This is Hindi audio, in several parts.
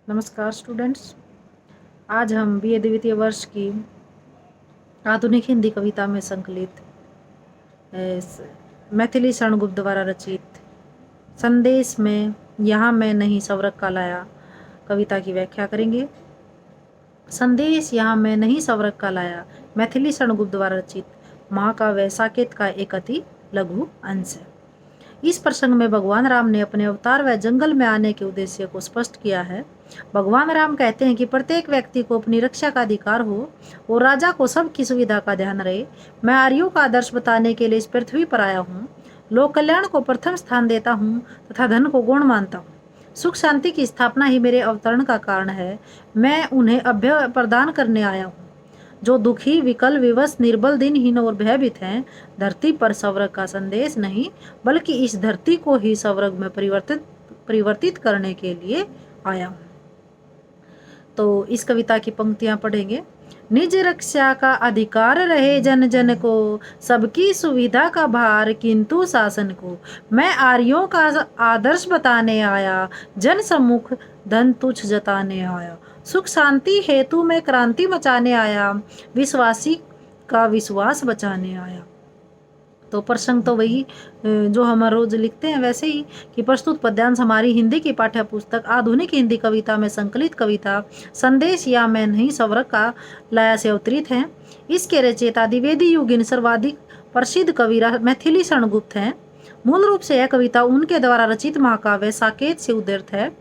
नमस्कार स्टूडेंट्स। आज हम बीए द्वितीय वर्ष की आधुनिक हिंदी कविता में संकलित मैथिली शरणगुप्त द्वारा रचित संदेश में यहाँ मैं नहीं सवरक का लाया कविता की व्याख्या करेंगे। संदेश यहाँ मैं नहीं सवरक का लाया मैथिली शरणगुप्त द्वारा रचित महाकाव्य साकेत का एक अति लघु अंश है। इस प्रसंग में भगवान राम ने अपने अवतार व जंगल में आने के उद्देश्य को स्पष्ट किया है। भगवान राम कहते हैं कि प्रत्येक व्यक्ति को अपनी रक्षा का अधिकार हो और राजा को सबकी सुविधा का ध्यान रहे। मैं आर्यों का आदर्श बताने के लिए इस पृथ्वी पर आया हूँ। लोक कल्याण को प्रथम स्थान देता हूँ तथा धन को गौण मानता हूँ। सुख शांति की स्थापना ही मेरे अवतरण का कारण है। मैं उन्हें अभय प्रदान करने आया हूँ जो दुखी, विकल, विवश, निर्बल, दिनहीन और भयभीत हैं। धरती पर स्वर्ग का संदेश नहीं बल्कि इस धरती को ही स्वर्ग में परिवर्तित करने के लिए आया हूँ। तो इस कविता की पंक्तियां पढ़ेंगे। निज रक्षा का अधिकार रहे जन जन को, सबकी सुविधा का भार किंतु शासन को। मैं आर्यों का आदर्श बताने आया, जन सम्मुख धन तुच्छ जताने आया। सुख शांति हेतु मैं क्रांति मचाने आया, विश्वासी का विश्वास बचाने आया। तो प्रसंग तो वही जो हम रोज लिखते हैं वैसे ही कि प्रस्तुत पद्यांश हमारी हिंदी की पाठ्य पुस्तक आधुनिक हिंदी कविता में संकलित कविता संदेश या मैं नहीं सवरक का लाया से अवतरित है। इसके रचयिता द्विवेदी युगीन सर्वाधिक प्रसिद्ध कवि मैथिली शरणगुप्त हैं। मूल रूप से यह कविता उनके द्वारा रचित महाकाव्य साकेत से उद्धृत है।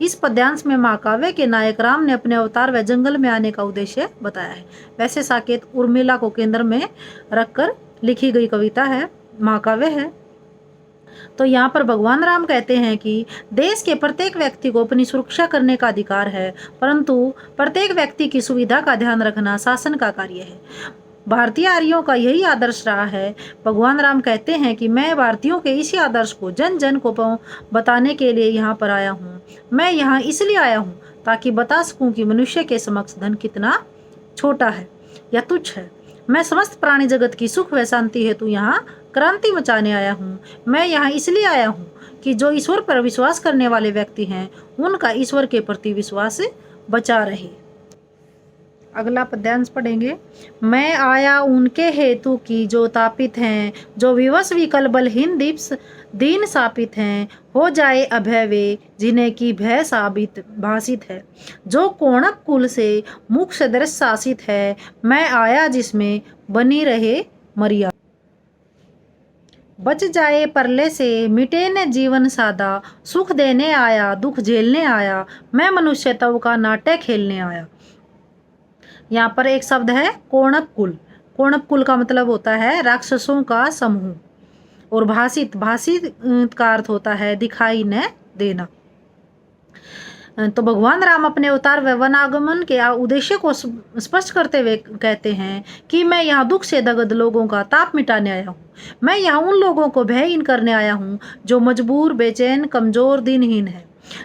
इस पद्यांश में महाकाव्य के नायक राम ने अपने अवतार व जंगल में आने का उद्देश्य बताया है। वैसे साकेत उर्मिला को केंद्र में रखकर लिखी गई कविता है, महाकाव्य है। तो यहाँ पर भगवान राम कहते हैं कि देश के प्रत्येक व्यक्ति को अपनी सुरक्षा करने का अधिकार है, परंतु प्रत्येक व्यक्ति की सुविधा का ध्यान रखना शासन का कार्य है। भारतीय आर्यों का यही आदर्श रहा है। भगवान राम कहते हैं कि मैं भारतीयों के इसी आदर्श को जन जन को बताने के लिए यहाँ पर आया हूँ। मैं यहाँ इसलिए आया हूँ ताकि बता सकूँ कि मनुष्य के समक्ष धन कितना छोटा है या तुच्छ है। मैं समस्त प्राणी जगत की सुख व शांति हेतु यहाँ क्रांति मचाने आया हूँ। मैं यहाँ इसलिए आया हूँ कि जो ईश्वर पर विश्वास करने वाले व्यक्ति हैं उनका ईश्वर के प्रति विश्वास बचा रहे। अगला पद्यांश पढ़ेंगे। मैं आया उनके हेतु की जो तापित हैं, जो विवश विकल बलहीन दीन सापित हैं। हो जाए अभय वे जिन्हें की भय साबित भाषित है, जो कोणप कुल से मुख सदृश शासित है। मैं आया जिसमें बनी रहे मर्यादा, बच जाए परले से मिटे न जीवन सादा। सुख देने आया दुख झेलने आया, मैं मनुष्य तव का नाट्य खेलने आया। यहाँ पर एक शब्द है कोणप कुल। कोणप कुल का मतलब होता है राक्षसों का समूह, और भाषित का अर्थ होता है दिखाई न देना। तो भगवान राम अपने अवतार व वनागमन के उद्देश्य को स्पष्ट करते हुए कहते हैं कि मैं यहाँ दुख से दग्ध लोगों का ताप मिटाने आया हूँ। मैं यहाँ उन लोगों को भयहीन करने आया हूँ जो मजबूर, बेचैन, कमजोर, दिनहीन है,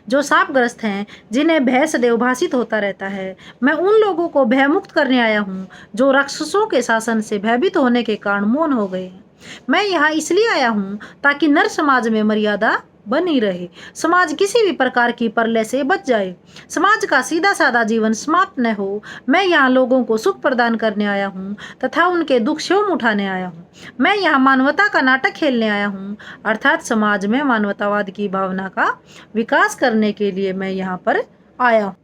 जो शापग्रस्त हैं, जिन्हें भय सदैव भाषित होता रहता है। मैं उन लोगों को भयमुक्त करने आया हूँ जो राक्षसों के शासन से भयभीत होने के कारण मौन हो गए हैं। मैं यहाँ इसलिए आया हूँ ताकि नर समाज में मर्यादा बनी रहे, समाज किसी भी प्रकार की प्रलय से बच जाए, समाज का सीधा साधा जीवन समाप्त न हो। मैं यहाँ लोगों को सुख प्रदान करने आया हूँ तथा उनके दुख शोम उठाने आया हूँ। मैं यहाँ मानवता का नाटक खेलने आया हूँ, अर्थात समाज में मानवतावाद की भावना का विकास करने के लिए मैं यहाँ पर आया हूँ।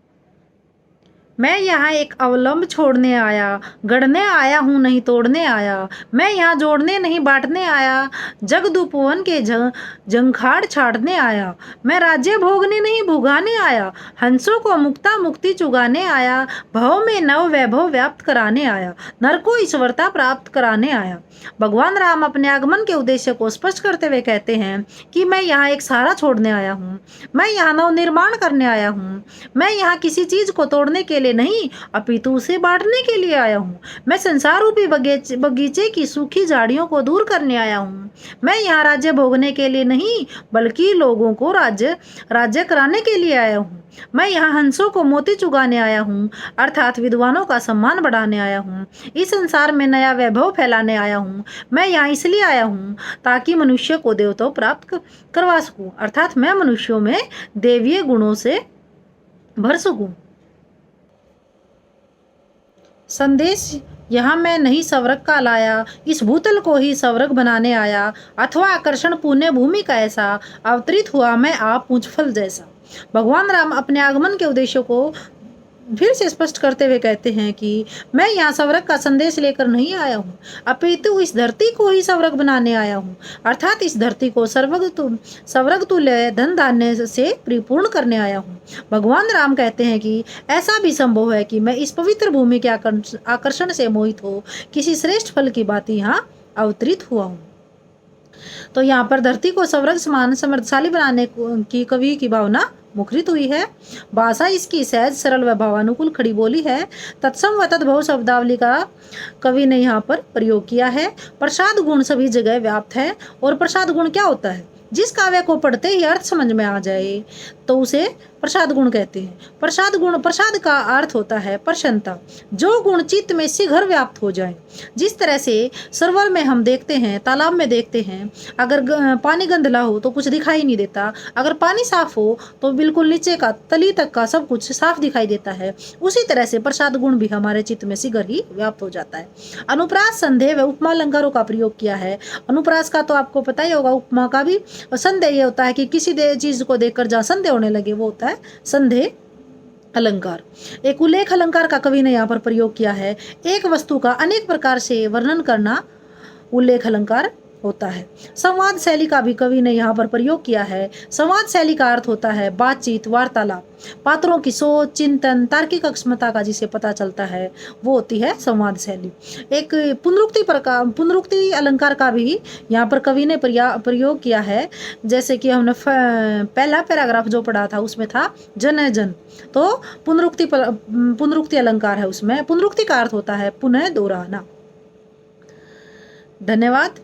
मैं यहाँ एक अवलंब छोड़ने आया, गढ़ने आया हूँ नहीं तोड़ने आया। मैं यहाँ जोड़ने नहीं बांटने आया, जगदुपवन के जंखाड़ छाड़ने आया। मैं राज्य भोगने नहीं भुगाने आया, हंसों को मुक्ता मुक्ति चुगाने आया। भव में नव वैभव व्याप्त कराने आया, नर को ईश्वरता प्राप्त कराने आया। भगवान राम अपने आगमन के उद्देश्य को स्पष्ट करते हुए कहते हैं कि मैं यहाँ एक सहारा छोड़ने आया हूँ, मैं यहाँ नव निर्माण करने आया हूँ। मैं यहाँ किसी चीज को तोड़ने के लिए नहीं अपितु उसे बांटने के लिए आया हूँ। मैं संसार रूपी बगीचे की सूखी झाड़ियों को दूर करने आया हूँ। मैं यहाँ राज्य भोगने के लिए नहीं बल्कि लोगों को राज्य कराने के लिए आया हूँ। मैं यहाँ हंसों को मोती चुगाने आया हूँ, अर्थात विद्वानों का सम्मान बढ़ाने आया हूँ। इस संसार में नया वैभव फैलाने आया हूँ। मैं यहाँ इसलिए आया हूँ ताकि मनुष्य को देवत्व प्राप्त करवा सकूँ, अर्थात मैं मनुष्यों में देवीय गुणों से भर सकूं। संदेश यहाँ मैं नहीं स्वर्ग का लाया, इस भूतल को ही स्वर्ग बनाने आया, अथवा आकर्षण पुण्य भूमि का ऐसा अवतरित हुआ मैं आप पूछ फल जैसा। भगवान राम अपने आगमन के उद्देश्य को फिर से स्पष्ट करते हुए कहते हैं कि मैं यहाँ स्वर्ग का संदेश लेकर नहीं आया हूँ, अपितु इस धरती को ही स्वर्ग बनाने आया हूँ, अर्थात इस धरती को स्वर्ग तुल्य धन धान्य से परिपूर्ण करने आया हूँ। भगवान राम कहते हैं कि ऐसा भी संभव है कि मैं इस पवित्र भूमि के आकर्षण से मोहित हो किसी श्रेष्ठ फल की बात यहाँ अवतरित हुआ हूँ। तो यहाँ पर धरती को स्वर्ग समान समृद्धशाली बनाने की कवि की भावना मुखरित हुई है। भाषा इसकी सहज सरल व भावानुकूल खड़ी बोली है। तत्सम व तद्भव शब्दावली का कवि ने यहाँ पर प्रयोग किया है। प्रसाद गुण सभी जगह व्याप्त है। और प्रसाद गुण क्या होता है? जिस काव्य को पढ़ते ही अर्थ समझ में आ जाए तो उसे प्रसाद गुण कहते हैं। प्रसाद का अर्थ होता है प्रसन्नता, जो गुण चित्त में शीघ्र व्याप्त हो जाए। जिस तरह से सरोवर में हम देखते हैं, तालाब में देखते हैं, अगर पानी गंदला हो तो कुछ दिखाई नहीं देता, अगर पानी साफ हो तो बिल्कुल नीचे का तली तक का सब कुछ साफ दिखाई देता है। उसी तरह से प्रसाद गुण भी हमारे चित्त में शीघ्र ही व्याप्त हो जाता है। अनुप्रास, संदेह व उपमा अलंकारों का प्रयोग किया है। अनुप्रास का तो आपको पता ही होगा, उपमा का भी। संदेह ये होता है कि किसी चीज को देखकर जहाँ संदेह होने लगे वो होता है संदेह अलंकार। एक उल्लेख अलंकार का कवि ने यहाँ पर प्रयोग किया है। एक वस्तु का अनेक प्रकार से वर्णन करना उल्लेख अलंकार होता है। संवाद शैली का भी कवि ने यहाँ पर प्रयोग किया है। संवाद शैली का अर्थ होता है बातचीत, वार्तालाप, पात्रों की सोच, चिंतन, तार्किक अक्षमता का जिसे पता चलता है वो होती है संवाद शैली। एक पुनरुक्ति अलंकार का भी यहाँ पर कवि ने प्रयोग किया है। जैसे कि हमने पहला पैराग्राफ जो पढ़ा था उसमें था जन जन, तो पुनरुक्ति अलंकार है। उसमें पुनरुक्ति का अर्थ होता है पुनः दोहराना। धन्यवाद।